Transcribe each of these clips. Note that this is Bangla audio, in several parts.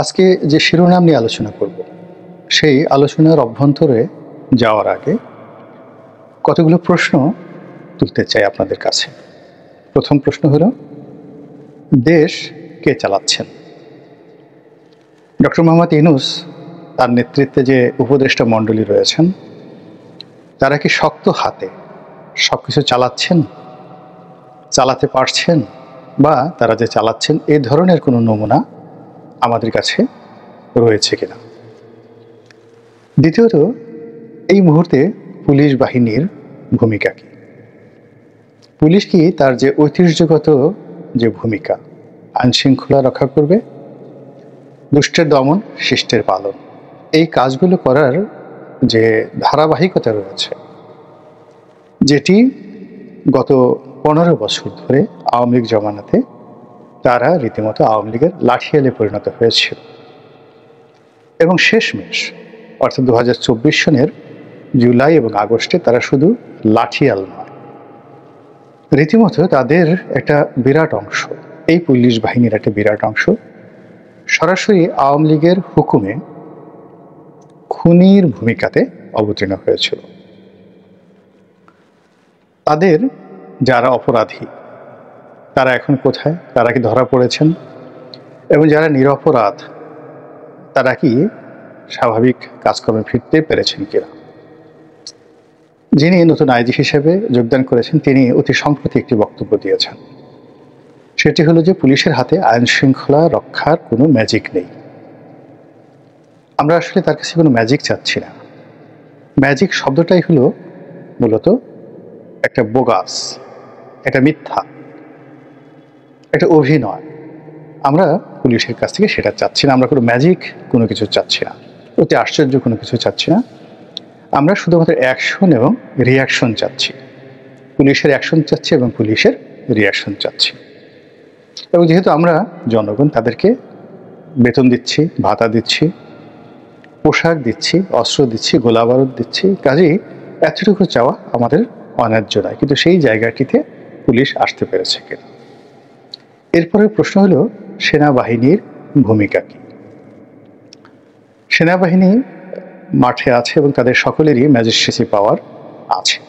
আজকে যে শিরোনাম নিয়ে আলোচনা করব সেই আলোচনার অভ্যন্তরে যাওয়ার আগে কতগুলো প্রশ্ন তুলতে চাই আপনাদের কাছে। প্রথম প্রশ্ন হলো, দেশ কে চালাচ্ছেন? ডক্টর মোহাম্মদ ইউনূস তার নেতৃত্বে যে উপদেষ্টা মণ্ডলী রয়েছেন তারা কি শক্ত হাতে সব কিছু চালাচ্ছেন, চালাতে পারছেন, বা তারা যে চালাচ্ছেন এই ধরনের কোনো নমুনা আমাদের কাছে রয়েছে কিনা? দ্বিতীয়ত, এই মুহূর্তে পুলিশ বাহিনীর ভূমিকা কি? পুলিশ কি তার যে ঐতিহ্যগত যে ভূমিকা, আইন শৃঙ্খলা রক্ষা করবে, দুষ্টের দমন, শিষ্টের পালন, এই কাজগুলো করার যে ধারাবাহিকতা রয়েছে, যেটি গত 15 বছর ধরে আওয়ামী লীগ জমানাতে তারা রীতিমতো আওয়ামী লীগের লাঠিয়ালে পরিণত হয়েছিল, এবং শেষমেশ অর্থাৎ 2024 সনের জুলাই এবং আগস্টে তারা শুধু লাঠিয়াল নয়, রীতিমতো তাদের একটা বিরাট অংশ, এই পুলিশ বাহিনীর একটা বিরাট অংশ সরাসরি আওয়ামী লীগের হুকুমে খুনির ভূমিকাতে অবতীর্ণ হয়েছিল। তাদের যারা অপরাধী তারা এখন কোথায়? তারা কি ধরা পড়েছেন? এবং যারা নিরপরাধ তারা কি স্বাভাবিক কাজকর্মে ফিরতে পেরেছেন কিনা? যিনি নতুন আইজি হিসেবে যোগদান করেছেন তিনি অতি সম্প্রতি একটি বক্তব্য দিয়েছেন, সেটি হলো যে পুলিশের হাতে আইন শৃঙ্খলা রক্ষার কোনো ম্যাজিক নেই। আমরা আসলে তার কাছে কোনো ম্যাজিক চাচ্ছি না। ম্যাজিক শব্দটাই হলো মূলত একটা বোগাস, একটা মিথ্যা, একটা অভিনয়। আমরা পুলিশের কাছ থেকে সেটা চাচ্ছি না। আমরা কোনো ম্যাজিক কোনো কিছু চাচ্ছি না, অতি আশ্চর্য কোনো কিছু চাচ্ছি না। আমরা শুধুমাত্র অ্যাকশন এবং রিয়াকশন চাচ্ছি। পুলিশের অ্যাকশন চাচ্ছি এবং পুলিশের রিয়াকশন চাচ্ছি। এবং যেহেতু আমরা জনগণ, তাদেরকে বেতন দিচ্ছি, ভাতা দিচ্ছি, পোশাক দিচ্ছি, অস্ত্র দিচ্ছি, গোলাবারুদ দিচ্ছি, কাজেই এতটুকু চাওয়া আমাদের অন্যায্য নয়। কিন্তু সেই জায়গাটিতে পুলিশ আসতে পেরেছে কিনা? এরপরের প্রশ্ন হলো, সেনাবাহিনীর ভূমিকা কি? সেনাবাহিনী মাঠে আছে এবং তাদের সকলেরই ম্যাজিস্ট্রেসি পাওয়ার আছে।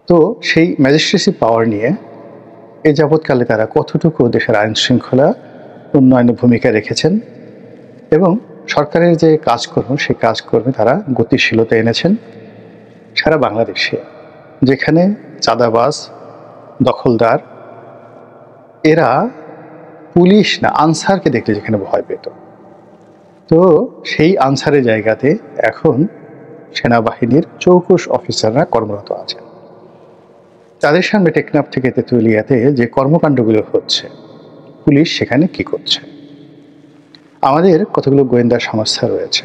তো সেই ম্যাজিস্ট্রেসি পাওয়ার নিয়ে এ যাবৎকালে তারা কতটুকু দেশের আইন শৃঙ্খলা উন্নয়নে ভূমিকা রেখেছেন এবং সরকারের যে কাজকর্ম সেই কাজকর্মে তারা গতিশীলতা এনেছেন সারা বাংলাদেশে, যেখানে চাঁদাবাজ, দখলদার এরা পুলিশ না আনসারকে দেখলে যেখানে ভয় পেত, তো সেই আনসারের জায়গাতে এখন সেনাবাহিনীর চৌকুশ অফিসাররা কর্মরত আছেন। তাদের সামনে টেকনাফ থেকে তেঁতুলিয়াতে যে কর্মকাণ্ডগুলো হচ্ছে, পুলিশ সেখানে কি করছে? আমাদের কতগুলো গোয়েন্দা সংস্থা রয়েছে,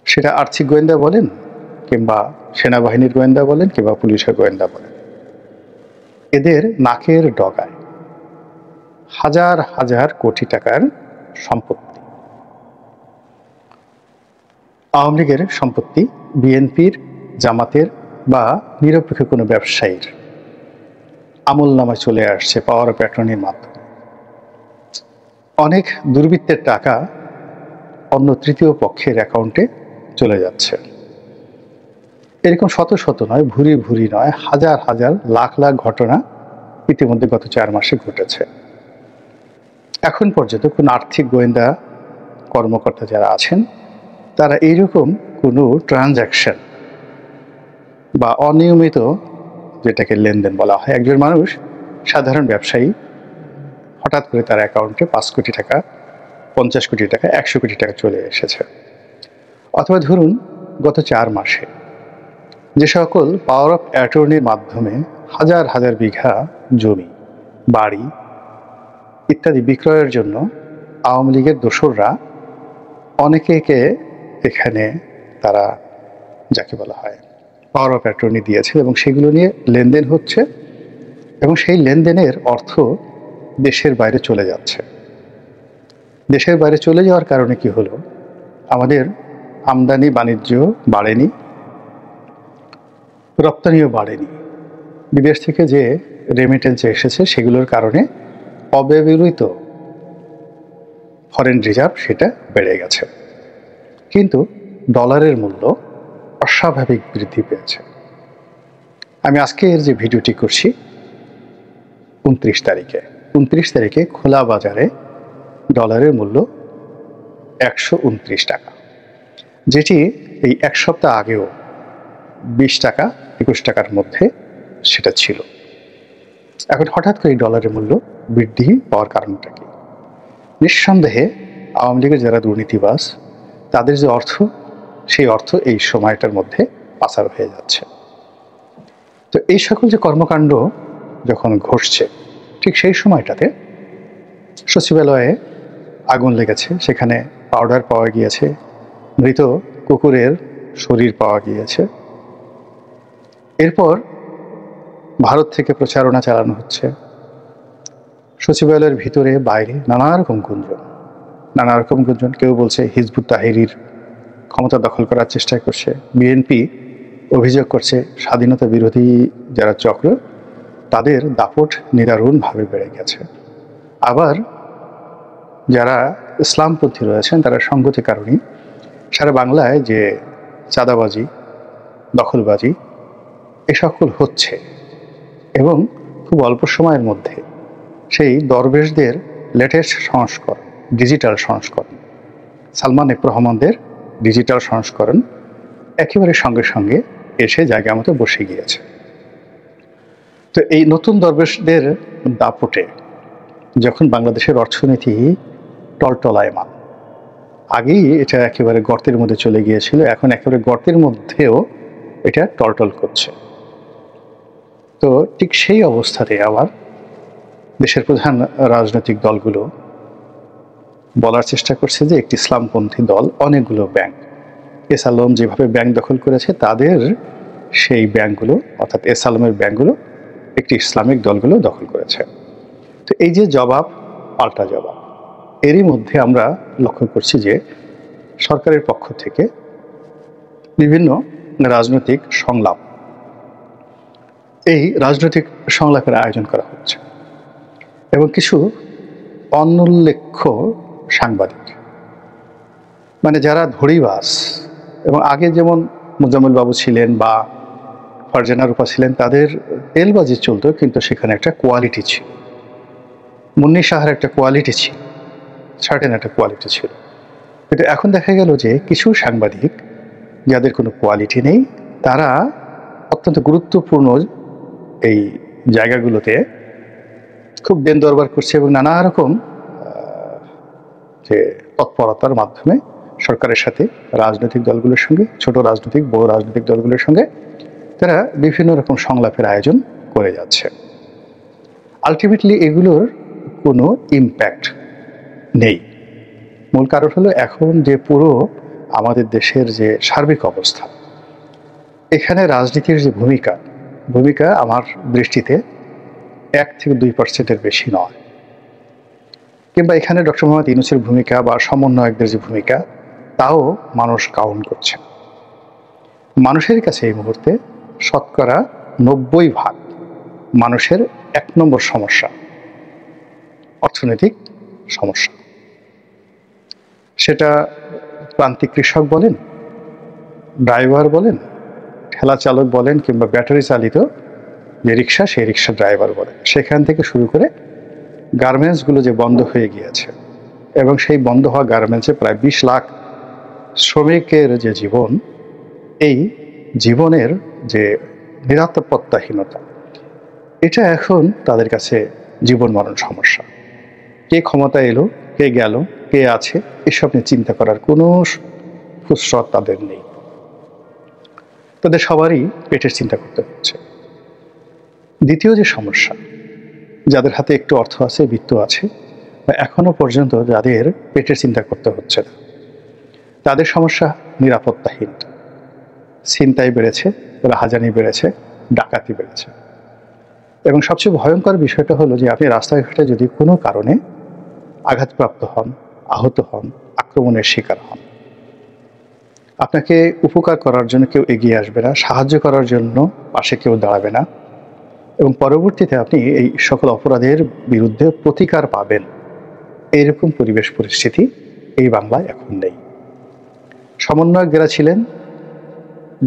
সেটা আর্থিক গোয়েন্দা বলেন, কিংবা সেনাবাহিনীর গোয়েন্দা বলেন, কিংবা পুলিশের গোয়েন্দা বলেন, এদের নাকের ডগায় হাজার হাজার কোটি টাকার সম্পত্তি। আওয়ামী লীগের সম্পত্তি, বিএনপির, জামাতের বা নিরপেক্ষ কোনো ব্যবসায়ীর আমল নামায় চলে আসছে পাওয়ার অফ অ্যাটর্নির মাধ্যমে। অনেক দুর্বৃত্তের টাকা অন্য তৃতীয় পক্ষের অ্যাকাউন্টে চলে যাচ্ছে। এরকম শত শত নয়, ভুরি ভুরি নয়, হাজার হাজার, লাখ লাখ ঘটনা ইতিমধ্যে গত 4 মাসে ঘটেছে। এখন পর্যন্ত কোনো আর্থিক গোয়েন্দা কর্মকর্তা যারা আছেন তারা এইরকম কোনো ট্রানজ্যাকশন বা অনিয়মিত, যেটাকে লেনদেন বলা হয়, একজন মানুষ সাধারণ ব্যবসায়ী হঠাৎ করে তার অ্যাকাউন্টে 5 কোটি টাকা, 50 কোটি টাকা, 100 কোটি টাকা চলে এসেছে, অথবা ধরুন গত 4 মাসে যে সকল পাওয়ার অফ অ্যাটর্নির মাধ্যমে হাজার হাজার বিঘা জমি, বাড়ি ইত্যাদি বিক্রয়ের জন্য আওয়ামী লীগের দোসররা অনেকেকে এখানে তারা যাকে বলা হয় পাওয়ার অফ অ্যাটর্নি দিয়েছে, এবং সেগুলো নিয়ে লেনদেন হচ্ছে, এবং সেই লেনদেনের অর্থ দেশের বাইরে চলে যাচ্ছে। দেশের বাইরে চলে যাওয়ার কারণে কি হলো? আমাদের আমদানি বাণিজ্য বাড়েনি, রপ্তানিও বাড়েনি। বিদেশ থেকে যে রেমিটেন্স এসেছে সেগুলোর কারণে অব্যবহৃত ফরেন রিজার্ভ সেটা বেড়ে গেছে, কিন্তু ডলারের মূল্য অস্বাভাবিক বৃদ্ধি পেয়েছে। আমি আজকের যে ভিডিওটি করছি 29 তারিখে খোলা বাজারে ডলারের মূল্য 129 টাকা, যেটি এই এক সপ্তাহ আগেও 20 টাকা 21 টাকার মধ্যে সেটা ছিল। এখন হঠাৎ করে এই ডলারের মূল্য বৃদ্ধি পাওয়ার কারণটা কি? নিঃসন্দেহে আওয়ামী লীগের যারা দুর্নীতিবাজ তাদের যে অর্থ, সেই অর্থ এই সময়টার মধ্যে পাচার হয়ে যাচ্ছে। তো এই সকল যে কর্মকাণ্ড যখন ঘটছে, ঠিক সেই সময়টাতে সচিবালয়ে আগুন লেগেছে, সেখানে পাউডার পাওয়া গিয়েছে, মৃত কুকুরের শরীর পাওয়া গিয়েছে। এরপর ভারত থেকে প্রচারণা চালানো হচ্ছে। সচিবালয়ের ভিতরে বাইরে নানা রকম গুঞ্জন। কেউ বলছে হিজবুত তাহরির ক্ষমতা দখল করার চেষ্টা করছে, বিএনপি অভিযোগ করছে স্বাধীনতা বিরোধী যারা চক্র তাদের দাপট নিদারুণভাবে বেড়ে গেছে। আবার যারা ইসলামপন্থী রয়েছেন তারা সংগতি কারণে সারা বাংলায় যে চাঁদাবাজি, দখলবাজি এ সকল হচ্ছে, এবং খুব অল্প সময়ের মধ্যে সেই দরবেশদের লেটেস্ট সংস্করণ, ডিজিটাল সংস্করণ, সালমান এফ রহমানদের ডিজিটাল সংস্করণ একেবারে সঙ্গে সঙ্গে এসে জায়গা মতো বসে গিয়েছে। তো এই নতুন দরবেশদের দাপটে যখন বাংলাদেশের অর্থনীতি টলটলায়মান, আগেই এটা একেবারে গর্তের মধ্যে চলে গিয়েছিল, এখন একেবারে গর্তের মধ্যেও এটা টলটল করছে। তো ঠিক সেই অবস্থাতে আবার দেশের প্রধান রাজনৈতিক দলগুলো বলার চেষ্টা করছে যে একটি ইসলামপন্থী দল অনেকগুলো ব্যাংক, এস আলম যেভাবে ব্যাংক দখল করেছে তাদের সেই ব্যাংকগুলো, অর্থাৎ এস আলমের ব্যাংকগুলো একটি ইসলামিক দলগুলো দখল করেছে। তো এই যে জবাব পাল্টা জবাব, এরই মধ্যে আমরা লক্ষ্য করছি যে সরকারের পক্ষ থেকে বিভিন্ন রাজনৈতিক সংলাপ, এই রাজনৈতিক সংলাপের আয়োজন করা হচ্ছে, এবং কিছু অনুল্লেখ্য সাংবাদিক, মানে যারা ধড়িবাজ, এবং আগে যেমন মুজাম্মেল বাবু ছিলেন বা ফারজানা রূপা ছিলেন, তাদের তেলবাজি চলতো, কিন্তু সেখানে একটা কোয়ালিটি ছিল। মুন্নি সাহার একটা কোয়ালিটি ছিল, সার্টেন একটা কোয়ালিটি ছিল। কিন্তু এখন দেখা গেল যে কিছু সাংবাদিক যাদের কোনো কোয়ালিটি নেই, তারা অত্যন্ত গুরুত্বপূর্ণ এই জায়গাগুলোতে খুব দেন দরবার করছে, এবং নানা রকম যে তৎপরতার মাধ্যমে সরকারের সাথে, রাজনৈতিক দলগুলোর সঙ্গে, ছোট রাজনৈতিক বড় রাজনৈতিক দলগুলোর সঙ্গে তারা বিভিন্ন রকম সংলাপের আয়োজন করে যাচ্ছে। আলটিমেটলি এগুলোর কোনো ইম্প্যাক্ট নেই। মূল কারণ হলো এখন যে পুরো আমাদের দেশের যে সার্বিক অবস্থা, এখানে রাজনীতির যে ভূমিকা আমার দৃষ্টিতে 1 থেকে 2% বেশি নয়। কিংবা এখানে ডক্টর মোহাম্মদ ইউনূসের ভূমিকা বা সমন্বয়কদের যে ভূমিকা, তাও মানুষ কাউন্ট করছে। মানুষের কাছে এই মুহূর্তে শতকরা 90% মানুষের 1 নম্বর সমস্যা অর্থনৈতিক সমস্যা। সেটা প্রান্তিক কৃষক বলেন, ড্রাইভার বলেন, ঠেলা চালক বলেন, কিংবা ব্যাটারি চালিত যে রিক্সা, সেই রিক্সা ড্রাইভার বলেন, সেখান থেকে শুরু করে গার্মেন্টসগুলো যে বন্ধ হয়ে গিয়েছে, এবং সেই বন্ধ হওয়া গার্মেন্টসে প্রায় 20 লাখ শ্রমিকের যে জীবন, এই জীবনের যে নিরাপত্তাহীনতা, এটা এখন তাদের কাছে জীবন মরণ সমস্যা। কে ক্ষমতা এলো, কে গেল, কে আছে, এসব নিয়ে চিন্তা করার কোনো ফুসরত তাদের নেই। তাদের সবারই পেটের চিন্তা করতে হচ্ছে। দ্বিতীয় যে সমস্যা, যাদের হাতে একটু অর্থ আছে, বিত্ত আছে, বা এখনো পর্যন্ত যাদের পেটের চিন্তা করতে হচ্ছে না, তাদের সমস্যা নিরাপত্তাহীন। ছিনতাই বেড়েছে, রাহাজানি বেড়েছে, ডাকাতি বেড়েছে, এবং সবচেয়ে ভয়ঙ্কর বিষয়টা হলো যে আপনি রাস্তাঘাটে যদি কোনো কারণে আঘাতপ্রাপ্ত হন, আহত হন, আক্রমণের শিকার হন, আপনাকে উপকার করার জন্য কেউ এগিয়ে আসবে না, সাহায্য করার জন্য পাশে কেউ দাঁড়াবে না, এবং পরবর্তীতে আপনি এই সকল অপরাধের বিরুদ্ধে প্রতিকার পাবেন, এইরকম পরিবেশ পরিস্থিতি এই বাংলায় এখন নেই। সমন্বয়ক যারা ছিলেন,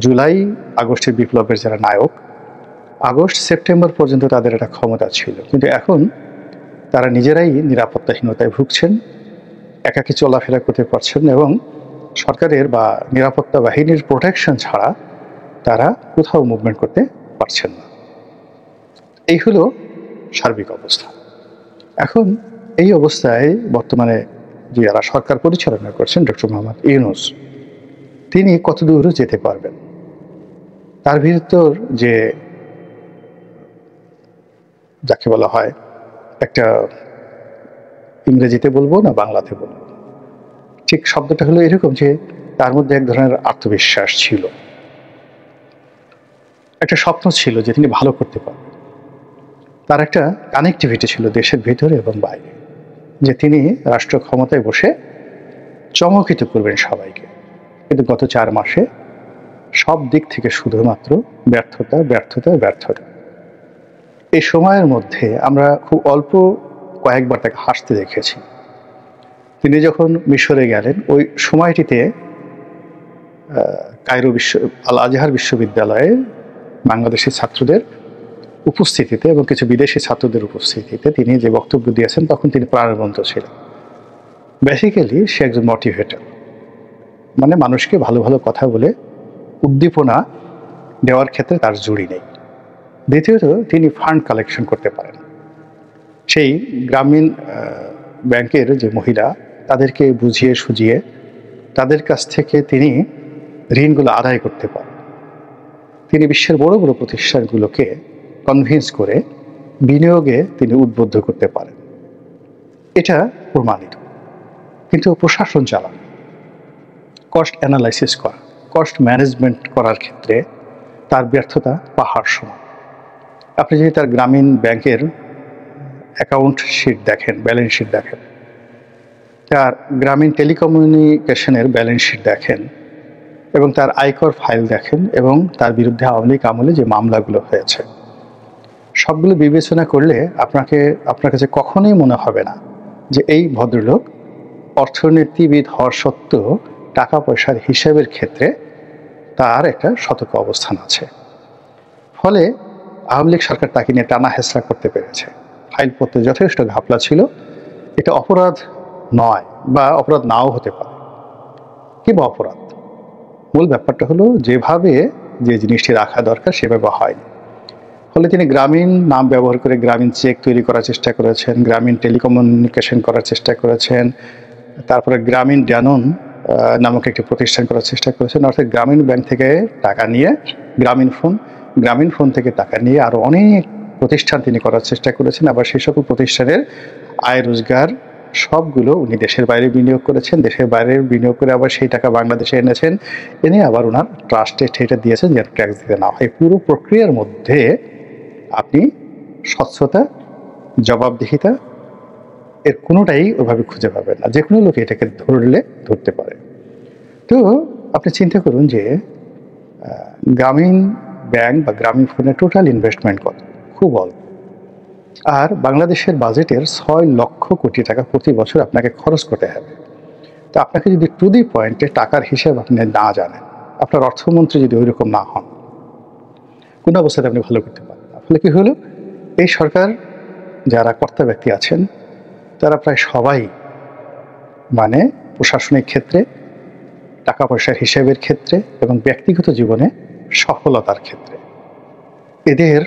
জুলাই আগস্টের বিপ্লবের যারা নায়ক, আগস্ট সেপ্টেম্বর পর্যন্ত তাদের একটা ক্ষমতা ছিল, কিন্তু এখন তারা নিজেরাই নিরাপত্তাহীনতায় ভুগছেন, একাকী চলাফেরা করতে পারছেন এবং সরকারের বা নিরাপত্তা বাহিনীর প্রোটেকশন ছাড়া তারা কোথাও মুভমেন্ট করতে পারছেন না। এই হলো সার্বিক অবস্থা। এখন এই অবস্থায় বর্তমানে যারা সরকার পরিচালনা করছেন, ডক্টর মোহাম্মদ ইউনূস, তিনি কতদূর যেতে পারবেন? তার ভিতর যে যাকে বলা হয়, একটা ইংরেজিতে বলবো না বাংলাতে বলবো, ঠিক শব্দটা হলো এরকম যে তার মধ্যে এক ধরনের আত্মবিশ্বাস ছিল, একটা স্বপ্ন ছিল যে তিনি ভালো করতে পারবেন। তার একটা কানেক্টিভিটি ছিল দেশের ভিতরে এবং বাইরে, যে তিনি রাষ্ট্র ক্ষমতায় বসে চমকিত করবেন সবাইকে। কিন্তু গত 4 মাসে সব দিক থেকে শুধুমাত্র ব্যর্থতা, ব্যর্থতা, ব্যর্থতা। এই সময়ের মধ্যে আমরা খুব অল্প কয়েকবার তাকে হাসতে দেখেছি। তিনি যখন মিশরে গেলেন, ওই সময়টিতে কায়রো আল আজহার বিশ্ববিদ্যালয়ে বাংলাদেশি ছাত্রদের উপস্থিতিতে এবং কিছু বিদেশি ছাত্রদের উপস্থিতিতে তিনি যে বক্তব্য দিয়েছেন, তখন তিনি প্রাণবন্ত ছিলেন। বেসিক্যালি সে একজন মোটিভেটর, মানে মানুষকে ভালো ভালো কথা বলে উদ্দীপনা দেওয়ার ক্ষেত্রে তার জুড়ি নেই। দ্বিতীয়ত, তিনি ফান্ড কালেকশন করতে পারেন। সেই গ্রামীণ ব্যাংকের যে মহিলা, তাদেরকে বুঝিয়ে সুঝিয়ে তাদের কাছ থেকে তিনি ঋণগুলো আদায় করতে পারেন। তিনি বিশ্বের বড় বড় প্রতিষ্ঠানগুলোকে কনভিন্স করে বিনিয়োগে তিনি উদ্বুদ্ধ করতে পারেন। এটা প্রমাণিত। কিন্তু প্রশাসন চালানো, কস্ট অ্যানালাইসিস করা, কস্ট ম্যানেজমেন্ট করার ক্ষেত্রে তার ব্যর্থতা পাহাড় সমান। আপনি যদি তার গ্রামীণ ব্যাংকের অ্যাকাউন্ট শিট দেখেন, ব্যালেন্স শিট দেখেন, তার গ্রামীণ টেলিকমিউনিকেশনের ব্যালেন্স শিট দেখেন এবং তার আয়কর ফাইল দেখেন এবং তার বিরুদ্ধে আওয়ামী লীগ আমলে যে মামলাগুলো হয়েছে, সবগুলো বিবেচনা করলে আপনার কাছে কখনোই মনে হবে না যে এই ভদ্রলোক অর্থনীতিবিদ হওয়ার সত্ত্বেও টাকা পয়সার হিসাবের ক্ষেত্রে তার একটা সতর্ক অবস্থান আছে। ফলে আওয়ামী লীগ সরকার তাকে নিয়ে টানা হেঁচড়া করতে পেরেছে। ফাইলপত্রে যথেষ্ট ঘাপলা ছিল। এটা অপরাধ নয়, বা অপরাধ নাও হতে পারে, কিংবা অপরাধ। মূল ব্যাপারটা হলো যেভাবে যে জিনিসটি রাখা দরকার সেভাবে হয়নি। ফলে তিনি গ্রামীণ নাম ব্যবহার করে গ্রামীণ চেক তৈরি করার চেষ্টা করেছেন, গ্রামীণ টেলিকমিউনিকেশন করার চেষ্টা করেছেন, তারপরে গ্রামীণ ড্যানন নামক একটি প্রতিষ্ঠান করার চেষ্টা করেছেন। অর্থাৎ গ্রামীণ ব্যাংক থেকে টাকা নিয়ে গ্রামীণ ফোন থেকে টাকা নিয়ে আরও অনেক প্রতিষ্ঠান তিনি করার চেষ্টা করেছেন। আবার সেই সকল প্রতিষ্ঠানের আয় রোজগার সবগুলো উনি দেশের বাইরে বিনিয়োগ করেছেন। দেশের বাইরে বিনিয়োগ করে আবার সেই টাকা বাংলাদেশে এনেছেন, এনে আবার ওনার ট্রাস্টে সেটা দিয়েছেন যেন ট্যাক্স দিতে না হয়। পুরো প্রক্রিয়ার মধ্যে আপনি স্বচ্ছতা, জবাবদিহিতা এর কোনোটাই ওভাবে খুঁজে পাবেন না। যে কোনো লোক এটাকে ধরতে পারে। তো আপনি চিন্তা করুন যে গ্রামীণ ব্যাংক বা গ্রামীণ ফোনের টোটাল ইনভেস্টমেন্ট কত? খুব অল্প। আর বাংলাদেশের বাজেটের 6 লক্ষ কোটি টাকা প্রতি বছর আপনাকে খরচ করতে হবে। তো আপনাকে যদি টু দি পয়েন্টে টাকার হিসাব আপনি না জানেন, আপনার অর্থমন্ত্রী যদি ওই রকম না হন, কোনো অবস্থাতে আপনি ভালো করতে পারেন না। ফলে কী হলো, এই সরকার যারা কর্তা ব্যক্তি আছেন তারা প্রায় সবাই, মানে প্রশাসনিক ক্ষেত্রে, টাকা পয়সার হিসাবের ক্ষেত্রে এবং ব্যক্তিগত জীবনে সফলতার ক্ষেত্রে এদের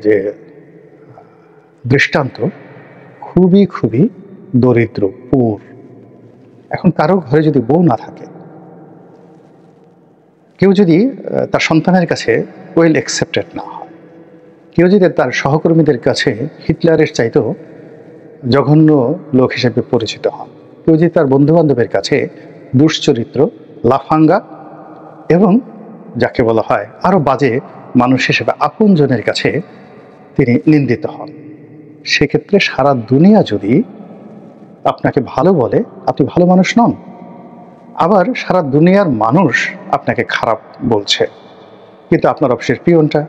যে দৃষ্টান্ত খুবই খুবই দরিদ্র, পুর। এখন কারো ঘরে যদি বউ না থাকে, কেউ যদি তার সন্তানের কাছে ওয়েল অ্যাকসেপ্টেড না হয়, কেউ যদি তার সহকর্মীদের কাছে হিটলারের চাইতেও জঘন্য লোক হিসেবে পরিচিত হন, কেউ যদি তার বন্ধুবান্ধবের কাছে দুশ্চরিত্র, লাফাঙ্গা এবং যাকে বলা হয় আরও বাজে মানুষ হিসেবে আপনজনের কাছে তিনি নিন্দিত হন, সেক্ষেত্রে সারা দুনিয়া যদি আপনাকে ভালো বলে, আপনি ভালো মানুষ নন। আবার সারা দুনিয়ার মানুষ আপনাকে খারাপ বলছে, কিন্তু আপনার অফিসের পিয়নটা,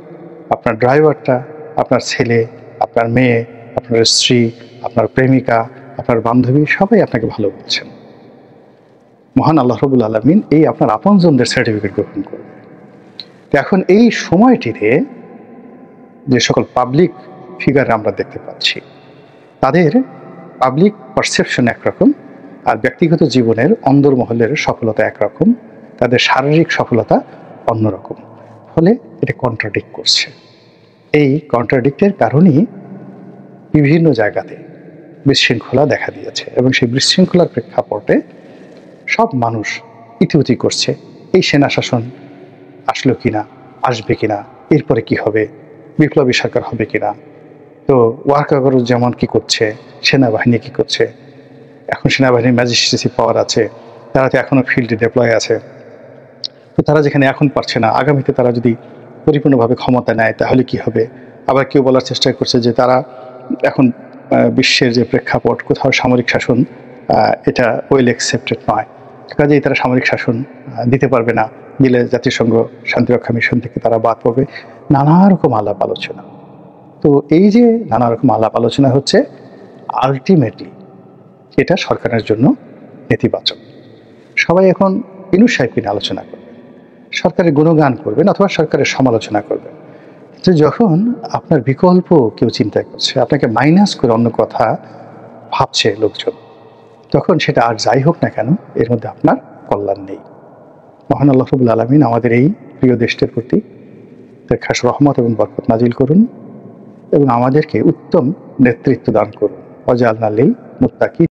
আপনার ড্রাইভারটা, আপনার ছেলে, আপনার মেয়ে, আপনার স্ত্রী, আপনার প্রেমিকা, আপনার বান্ধবী সবাই আপনাকে ভালো বলছেন। মহান আল্লাহ রাব্বুল আলামিন এই আপনার আপনজনদের সার্টিফিকেট গ্রহণ করবে। তো এখন এই সময়টিতে যে সকল পাবলিক ফিগার আমরা দেখতে পাচ্ছি, তাদের পাবলিক পারসেপশন একরকম, আর ব্যক্তিগত জীবনের অন্দরমহলের সফলতা একরকম, তাদের শারীরিক সফলতা অন্যরকম। ফলে এটা কন্ট্রাডিক্ট করছে। এই কন্ট্রাডিক্টের কারণেই বিভিন্ন জায়গাতে বিশৃঙ্খলা দেখা দিয়েছে, এবং সেই বিশৃঙ্খলার প্রেক্ষাপটে সব মানুষ ইতিউতি করছে, এই সেনা শাসন আসলো কিনা, আসবে কিনা, এরপরে কি হবে, বিপ্লবী সরকার হবে কিনা। তো ওয়াকারুজ্জামান কি করছে, সেনাবাহিনী কি করছে, এখন সেনাবাহিনীর ম্যাজিস্ট্রেসি পাওয়ার আছে, তারা তো এখনো ফিল্ডে ডেপ্লয় আছে। তো তারা যেখানে এখন পারছে না, আগামীতে তারা যদি পরিপূর্ণভাবে ক্ষমতা নেয় তাহলে কি হবে। আবার কেউ বলার চেষ্টা করছে যে তারা এখন বিশ্বের যে প্রেক্ষাপট, কোথাও সামরিক শাসন এটা ওয়েল অ্যাকসেপ্টেড নয়, কাজেই তারা সামরিক শাসন দিতে পারবে না, দিলে জাতিসংঘ শান্তিরক্ষা মিশন থেকে তারা বাদ পড়বে। নানা রকম আলাপ আলোচনা। তো এই যে নানা রকম আলাপ আলোচনা হচ্ছে, আলটিমেটলি এটা সরকারের জন্য নেতিবাচক। সবাই এখন ইউনূস সাহেবকে নিয়ে আলোচনা করবে, সরকারের গুণগান করবেন অথবা সরকারের সমালোচনা করবেন। তো যখন আপনার বিকল্প কেউ চিন্তা করছে, আপনাকে মাইনাস করে অন্য কথা ভাবছে লোকজন, তখন সেটা আর যাই হোক না কেন, এর মধ্যে আপনার কল্যাণ নেই। মহান আল্লাহ রাব্বুল আলামিন আমাদের এই প্রিয় দেশটির প্রতি তার খাস রহমত এবং বরকত নাজিল করুন, এবং আমাদেরকে উত্তম নেতৃত্ব দান করুন। ওয়াজআলনা লিল মুত্তাকিন